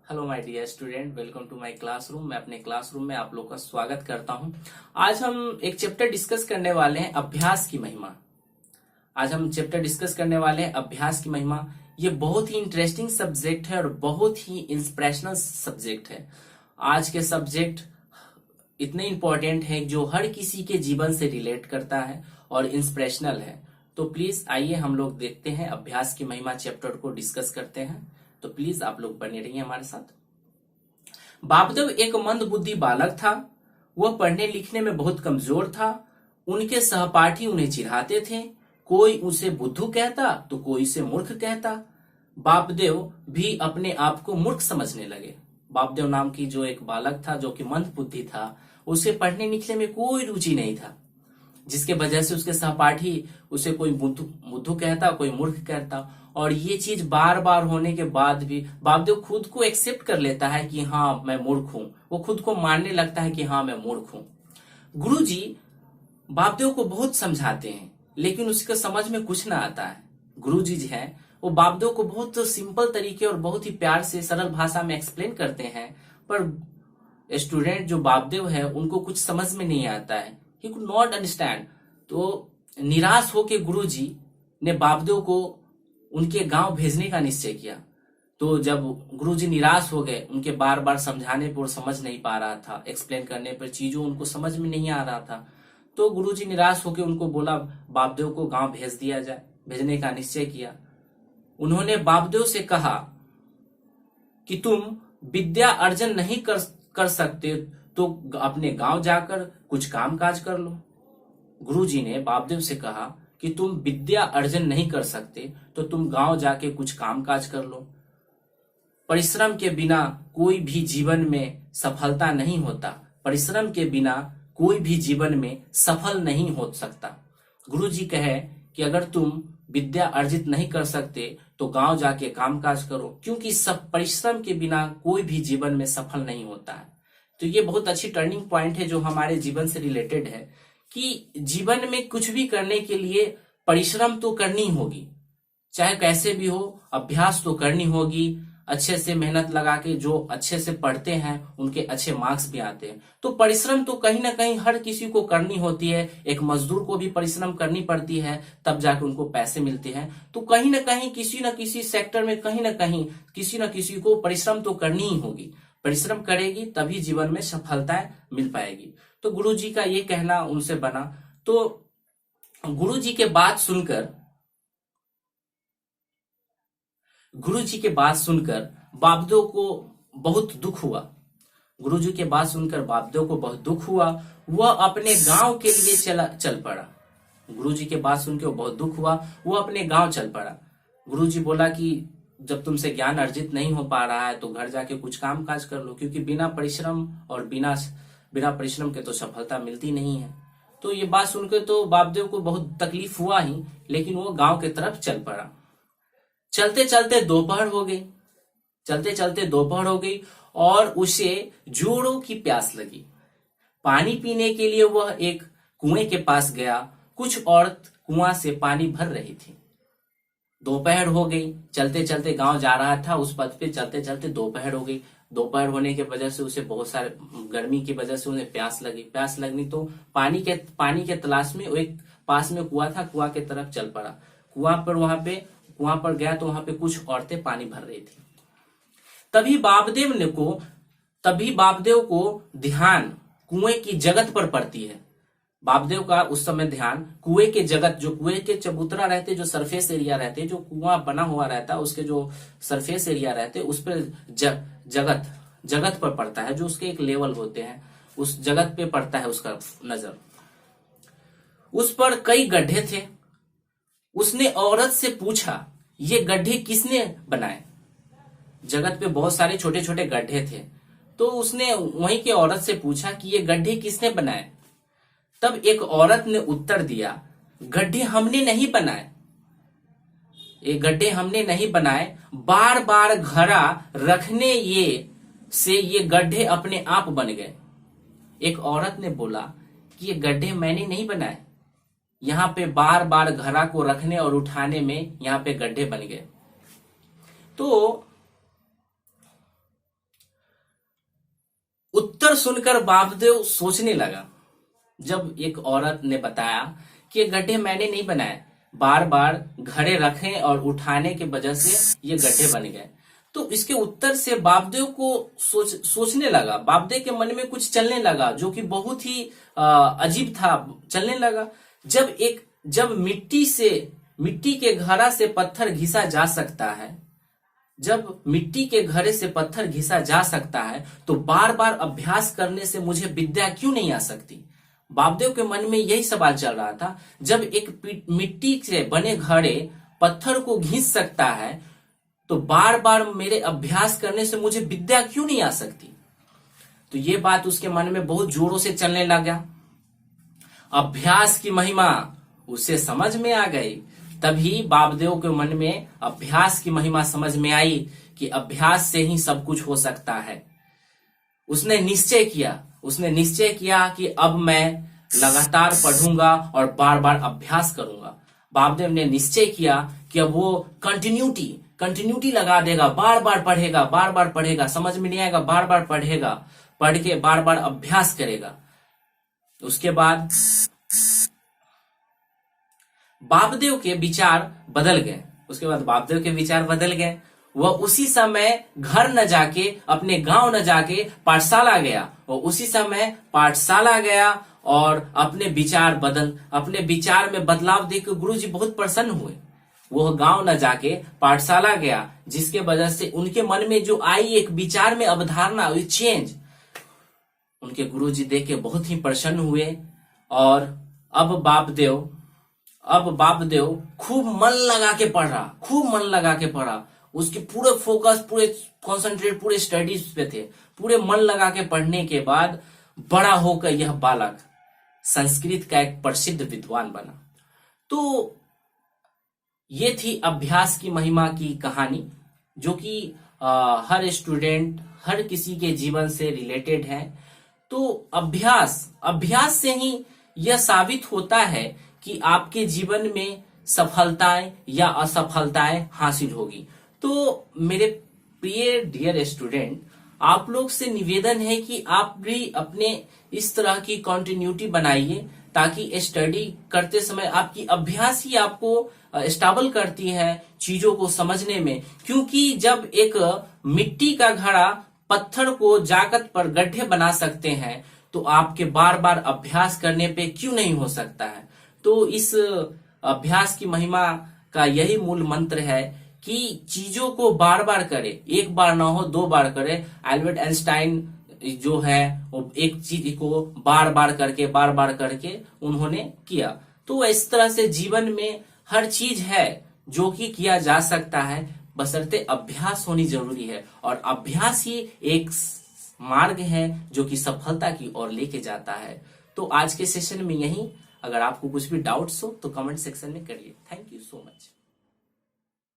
Hello my dear student, welcome to my classroom. मैं अपने classroom में आप लोग का स्वागत करता हूं। आज हम एक चैप्टर डिस्कस करने वाले हैं, अभ्यास की महिमा। आज हम चैप्टर डिस्कस करने वाले हैं अभ्यास की महिमा। ये बहुत ही इंटरेस्टिंग सब्जेक्ट है और बहुत ही इंस्पिरेशनल सब्जेक्ट है। आज के सब्जेक्ट इतने इंपॉर्टेंट है जो हर किसी के जीवन से रिलेट करता है और इंस्पिरेशनल है। तो प्लीज आइए हम लोग देखते हैं, अभ्यास की महिमा चैप्टर को डिस्कस करते हैं। तो प्लीज आप लोग बने रहिए हमारे साथ। बापदेव एक मंद बुद्धि बालक था। वह पढ़ने लिखने में बहुत कमजोर था। उनके सहपाठी उन्हें चिढ़ाते थे। कोई उसे बुद्धू कहता तो कोई उसे मूर्ख कहता। बापदेव भी अपने आप को मूर्ख समझने लगे। बापदेव नाम की जो एक बालक था जो कि मंद बुद्धि था, उसे पढ़ने लिखने में कोई रुचि नहीं था, जिसके वजह से उसके सहपाठी उसे कोई बुद्धू कहता, कोई मूर्ख कहता। और ये चीज बार बार होने के बाद भी बापदेव खुद को एक्सेप्ट कर लेता है कि हाँ मैं मूर्ख हूं। वो खुद को मानने लगता है कि हाँ मैं मूर्ख हूं। गुरुजी बापदेव को बहुत समझाते हैं, लेकिन उसके समझ में कुछ ना आता है। गुरुजी जो है वो बापदेव को बहुत सिंपल तरीके और बहुत ही प्यार से सरल भाषा में एक्सप्लेन करते हैं, पर स्टूडेंट जो बापदेव है उनको कुछ समझ में नहीं आता है। He could not understand. तो निराश होकर गुरुजी ने बापदेव को उनके गांव भेजने का निश्चय किया। तो जब गुरुजी निराश हो गए, उनके बार बार समझाने पर समझ नहीं पा रहा था, एक्सप्लेन करने पर चीजों उनको समझ में नहीं आ रहा था, तो गुरुजी निराश होकर उनको बोला बापदेव को गांव भेज दिया जाए। भेजने का निश्चय किया। उन्होंने बापदेव से कहा कि तुम विद्या अर्जन नहीं कर सकते तो अपने गांव जाकर कुछ काम काज कर लो। गुरुजी ने बापदेव से कहा कि तुम विद्या अर्जन नहीं कर सकते तो तुम गांव जाके कुछ काम काज कर लो। परिश्रम के बिना कोई भी जीवन में सफलता नहीं होता। परिश्रम के बिना कोई भी जीवन में सफल नहीं हो सकता। गुरुजी कहे कि अगर तुम विद्या अर्जित नहीं कर सकते तो गांव जाके काम काज करो, क्योंकि सब परिश्रम के बिना कोई भी जीवन में सफल नहीं होता है। तो ये बहुत अच्छी टर्निंग पॉइंट है जो हमारे जीवन से रिलेटेड है कि जीवन में कुछ भी करने के लिए परिश्रम तो करनी होगी, चाहे कैसे भी हो, अभ्यास तो करनी होगी। अच्छे से मेहनत लगा के जो अच्छे से पढ़ते हैं उनके अच्छे मार्क्स भी आते हैं। तो परिश्रम तो कहीं ना कहीं हर किसी को करनी होती है। एक मजदूर को भी परिश्रम करनी पड़ती है, तब जाके उनको पैसे मिलते हैं। तो कहीं ना कहीं किसी न किसी सेक्टर में कहीं ना कहीं किसी न किसी को परिश्रम तो करनी ही होगी। परिश्रम करेगी तभी जीवन में सफलताएं मिल पाएगी। तो गुरुजी का ये कहना उनसे बना। तो गुरुजी के बात सुनकर बापदेव को बहुत दुख हुआ। गुरुजी के बात सुनकर बापदेव को बहुत दुख हुआ। वह अपने गांव के लिए चल पड़ा। गुरुजी के बात सुनकर बहुत दुख हुआ, वो अपने गांव चल पड़ा। गुरुजी बोला कि जब तुमसे ज्ञान अर्जित नहीं हो पा रहा है तो घर जाके कुछ काम काज कर लो, क्योंकि बिना परिश्रम और बिना परिश्रम के तो सफलता मिलती नहीं है। तो ये बात सुनकर तो बापदेव को बहुत तकलीफ हुआ ही, लेकिन वो गांव की तरफ चल पड़ा। चलते चलते दोपहर हो गई और उसे जोरों की प्यास लगी। पानी पीने के लिए वह एक कुएं के पास गया। कुछ औरत कुआं से पानी भर रही थी। दोपहर हो गई। चलते चलते गांव जा रहा था, उस पथ पे चलते चलते दोपहर हो गई। दोपहर होने की वजह से उसे बहुत सारे गर्मी की वजह से उन्हें प्यास लगी तो पानी के तलाश में वो एक पास में कुआं था, कुआं की तरफ चल पड़ा। कुआं पर गया तो वहां पे कुछ औरतें पानी भर रही थी। तभी बापदेव को ध्यान कुएं की जगत पर पड़ती है। बापदेव का उस समय ध्यान कुएं के जगत, जो कुएं के चबूतरा रहते, जो सरफेस एरिया रहते, जो कुआं बना हुआ रहता, उसके जो सरफेस एरिया रहते, उस पर जगत पर पड़ता है, जो उसके एक लेवल होते हैं, उस जगत पे पड़ता है उसका नजर। उस पर कई गड्ढे थे। उसने औरत से पूछा, ये गड्ढे किसने बनाए? जगत पे बहुत सारे छोटे छोटे गड्ढे थे। तो उसने वहीं की औरत से पूछा कि ये गड्ढे किसने बनाए? तब एक औरत ने उत्तर दिया, गड्ढे हमने नहीं बनाए, बार बार घड़ा रखने ये गड्ढे अपने आप बन गए। एक औरत ने बोला कि ये गड्ढे मैंने नहीं बनाए, यहाँ पे बार बार घड़ा को रखने और उठाने में यहाँ पे गड्ढे बन गए। तो उत्तर सुनकर बापदेव सोचने लगा। जब एक औरत ने बताया कि ये गड्ढे मैंने नहीं बनाए, बार बार घड़े रखे और उठाने के वजह से ये गड्ढे बन गए, तो इसके उत्तर से बापदेव को सोचने लगा। बापदेव के मन में कुछ चलने लगा जो कि बहुत ही अजीब था। चलने लगा, जब मिट्टी के घड़ा से पत्थर घिसा जा सकता है, जब मिट्टी के घड़े से पत्थर घिसा जा सकता है, तो बार बार अभ्यास करने से मुझे विद्या क्यों नहीं आ सकती। बापदेव के मन में यही सवाल चल रहा था। जब एक मिट्टी से बने घड़े पत्थर को घिस सकता है, तो बार बार मेरे अभ्यास करने से मुझे विद्या क्यों नहीं आ सकती। तो ये बात उसके मन में बहुत जोरों से चलने लगा। अभ्यास की महिमा उसे समझ में आ गई। तभी बापदेव के मन में अभ्यास की महिमा समझ में आई कि अभ्यास से ही सब कुछ हो सकता है। उसने निश्चय किया कि अब मैं लगातार पढ़ूंगा और बार बार अभ्यास करूंगा। बापदेव ने निश्चय किया कि अब वो कंटिन्यूटी लगा देगा, बार बार पढ़ेगा, समझ में नहीं आएगा, बार बार पढ़ेगा, पढ़ के बार बार अभ्यास करेगा। उसके बाद बापदेव के विचार बदल गए। वह उसी समय घर न जाके, अपने गांव न जाके पाठशाला गया। और अपने विचार में बदलाव देख गुरुजी बहुत प्रसन्न हुए। वह गांव न जाके पाठशाला गया, जिसके वजह से उनके मन में जो आई एक विचार में अवधारणा हुई चेंज, उनके गुरुजी देख के बहुत ही प्रसन्न हुए। और अब बापदेव खूब मन लगा के पढ़ा। उसके पूरे फोकस, पूरे कॉन्सेंट्रेट, पूरे स्टडीज पे थे। पूरे मन लगा के पढ़ने के बाद बड़ा होकर यह बालक संस्कृत का एक प्रसिद्ध विद्वान बना। तो ये थी अभ्यास की महिमा की कहानी, जो कि हर स्टूडेंट, हर किसी के जीवन से रिलेटेड है। तो अभ्यास से ही यह साबित होता है कि आपके जीवन में सफलताएं या असफलताएं हासिल होगी। तो मेरे प्रिय डियर स्टूडेंट, आप लोग से निवेदन है कि आप भी अपने इस तरह की कंटिन्यूटी बनाइए, ताकि स्टडी करते समय आपकी अभ्यास ही आपको स्टेबल करती है चीजों को समझने में। क्योंकि जब एक मिट्टी का घड़ा पत्थर को जागत पर गड्ढे बना सकते हैं, तो आपके बार बार अभ्यास करने पे क्यों नहीं हो सकता है। तो इस अभ्यास की महिमा का यही मूल मंत्र है कि चीजों को बार बार करे, एक बार ना हो 2 बार करे। एल्बर्ट आइंस्टाइन जो है वो एक चीज को बार बार करके उन्होंने किया। तो इस तरह से जीवन में हर चीज है जो कि किया जा सकता है, बशर्ते अभ्यास होनी जरूरी है। और अभ्यास ही एक मार्ग है जो कि सफलता की ओर लेके जाता है। तो आज के सेशन में यही, अगर आपको कुछ भी डाउट्स हो तो कमेंट सेक्शन में करिए। Thank you so much.